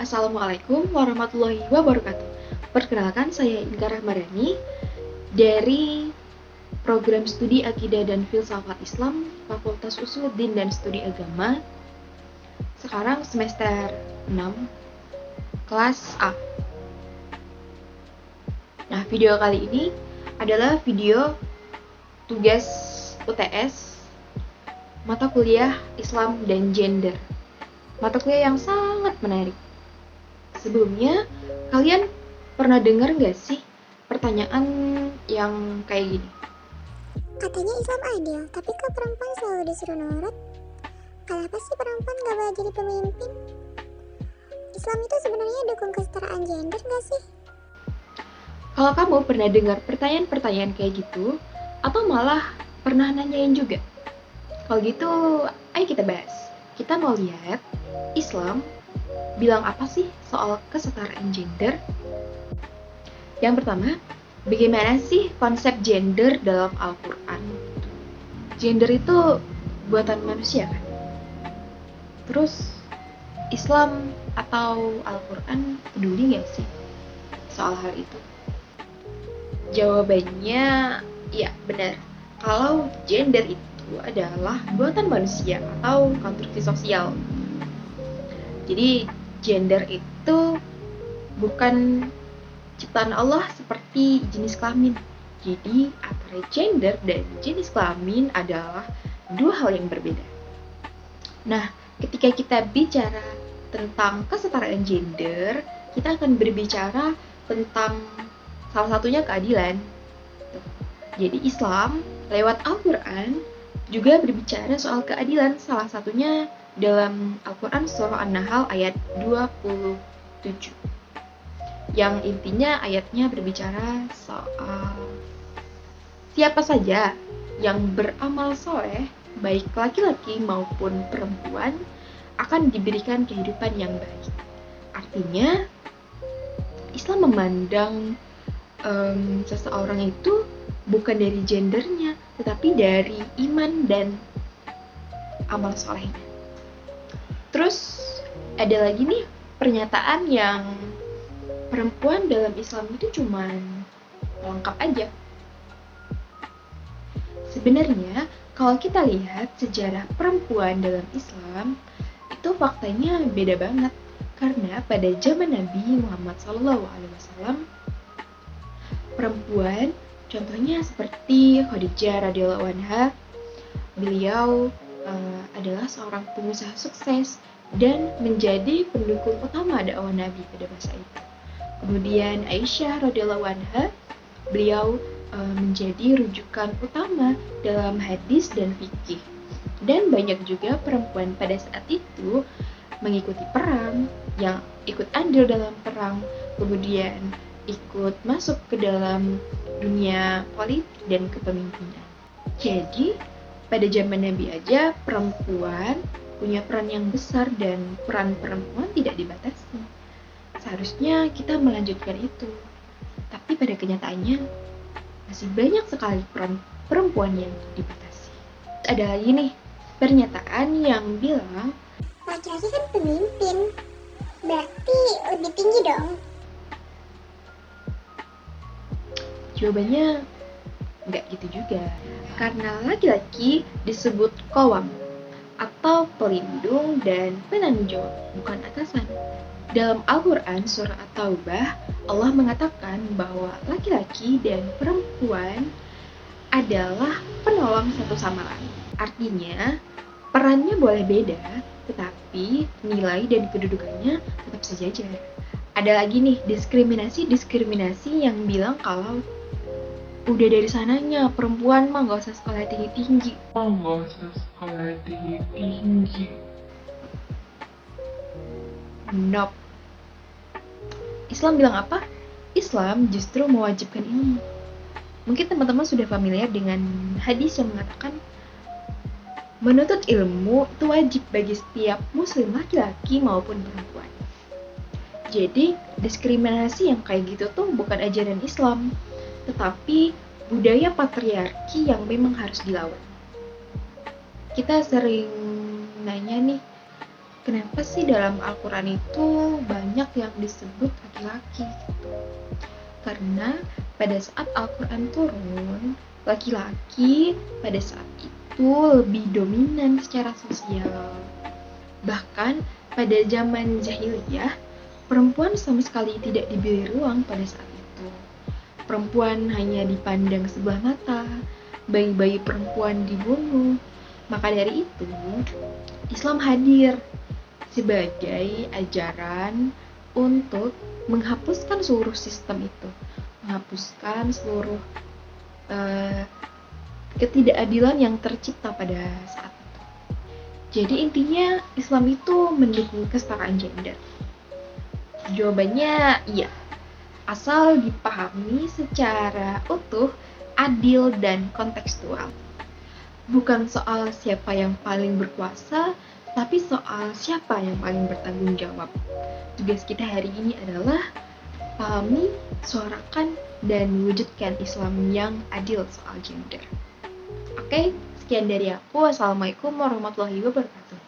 Assalamualaikum warahmatullahi wabarakatuh. Perkenalkan, saya Inka Rahmadani dari Program Studi Akidah dan Filsafat Islam, Fakultas Usuluddin dan Studi Agama. Sekarang semester 6, kelas A. Nah, video kali ini adalah video tugas UTS mata kuliah Islam dan Gender. Mata kuliah yang sangat menarik. Sebelumnya, kalian pernah dengar nggak sih pertanyaan yang kayak gini? Katanya Islam adil, tapi kok perempuan selalu disuruh nurut? Kenapa sih perempuan gak boleh jadi pemimpin? Islam itu sebenarnya dukung kesetaraan gender gak sih? Kalau kamu pernah dengar pertanyaan-pertanyaan kayak gitu, atau malah pernah nanyain juga? Kalau gitu, ayo kita bahas. Kita mau lihat Islam bilang apa sih soal kesetaraan gender? Yang pertama, bagaimana sih konsep gender dalam Al-Quran? Gender itu buatan manusia kan? Terus, Islam atau Al-Quran peduli gak sih soal hal itu? Jawabannya, ya benar. Kalau gender itu adalah buatan manusia atau konstruksi sosial. Jadi, gender itu bukan ciptaan Allah seperti jenis kelamin. Jadi, antara gender dan jenis kelamin adalah dua hal yang berbeda. Nah, ketika kita bicara tentang kesetaraan gender, kita akan berbicara tentang salah satunya keadilan. Jadi, Islam lewat Al-Quran juga berbicara soal keadilan, salah satunya dalam Al-Quran surah An-Nahl ayat 27. Yang intinya ayatnya berbicara soal siapa saja yang beramal soleh, baik laki-laki maupun perempuan, akan diberikan kehidupan yang baik. Artinya, Islam memandang seseorang itu bukan dari gendernya, tetapi dari iman dan amal solehnya. Terus ada lagi nih pernyataan yang perempuan dalam Islam itu cuman lengkap aja. Sebenarnya kalau kita lihat sejarah perempuan dalam Islam, itu faktanya beda banget. Karena pada zaman Nabi Muhammad SAW, perempuan contohnya seperti Khadijah radhiyallahu anha, beliau adalah seorang pengusaha sukses dan menjadi pendukung utama dakwah Nabi pada masa itu. Kemudian Aisyah radhiyallahu anha, beliau menjadi rujukan utama dalam hadis dan fikih. Dan banyak juga perempuan pada saat itu mengikuti perang, yang ikut andil dalam perang, kemudian ikut masuk ke dalam dunia politik dan kepemimpinan. Jadi, pada zaman Nabi aja perempuan punya peran yang besar dan peran perempuan tidak dibatasi. Seharusnya kita melanjutkan itu. Tapi pada kenyataannya masih banyak sekali peran perempuan yang dibatasi. Ada lagi nih pernyataan yang bilang Laki-laki kan pemimpin, berarti lebih tinggi dong. Jawabannya nggak gitu juga. Karena laki-laki disebut qawwam atau pelindung dan penanggung jawab, bukan atasan. Dalam Al-Quran surah At-Taubah, Allah mengatakan bahwa laki-laki dan perempuan adalah penolong satu sama lain. Artinya, perannya boleh beda, tetapi nilai dan kedudukannya tetap sejajar. Ada lagi nih diskriminasi yang bilang kalau udah dari sananya perempuan mah gak usah sekolah tinggi-tinggi. Nope. Islam bilang apa? Islam justru mewajibkan ilmu. Mungkin teman-teman sudah familiar dengan hadis yang mengatakan menuntut ilmu itu wajib bagi setiap muslim laki-laki maupun perempuan. Jadi, diskriminasi yang kayak gitu tuh bukan ajaran Islam, tetapi budaya patriarki yang memang harus dilawan. Kita sering nanya nih, kenapa sih dalam Al-Quran itu banyak yang disebut laki-laki gitu? Karena pada saat Al-Quran turun, laki-laki pada saat itu lebih dominan secara sosial. Bahkan pada zaman jahiliyah, perempuan sama sekali tidak diberi ruang pada saat itu. Perempuan hanya dipandang sebelah mata, bayi-bayi perempuan dibunuh. Maka dari itu, Islam hadir sebagai ajaran untuk menghapuskan seluruh sistem itu, menghapuskan seluruh ketidakadilan yang tercipta pada saat itu. Jadi intinya Islam itu mendukung kesetaraan gender. Jawabannya iya, asal dipahami secara utuh, adil, dan kontekstual. Bukan soal siapa yang paling berkuasa, tapi soal siapa yang paling bertanggung jawab. Tugas kita hari ini adalah pahami, suarakan, dan wujudkan Islam yang adil soal gender. Oke, sekian dari aku. Wassalamualaikum warahmatullahi wabarakatuh.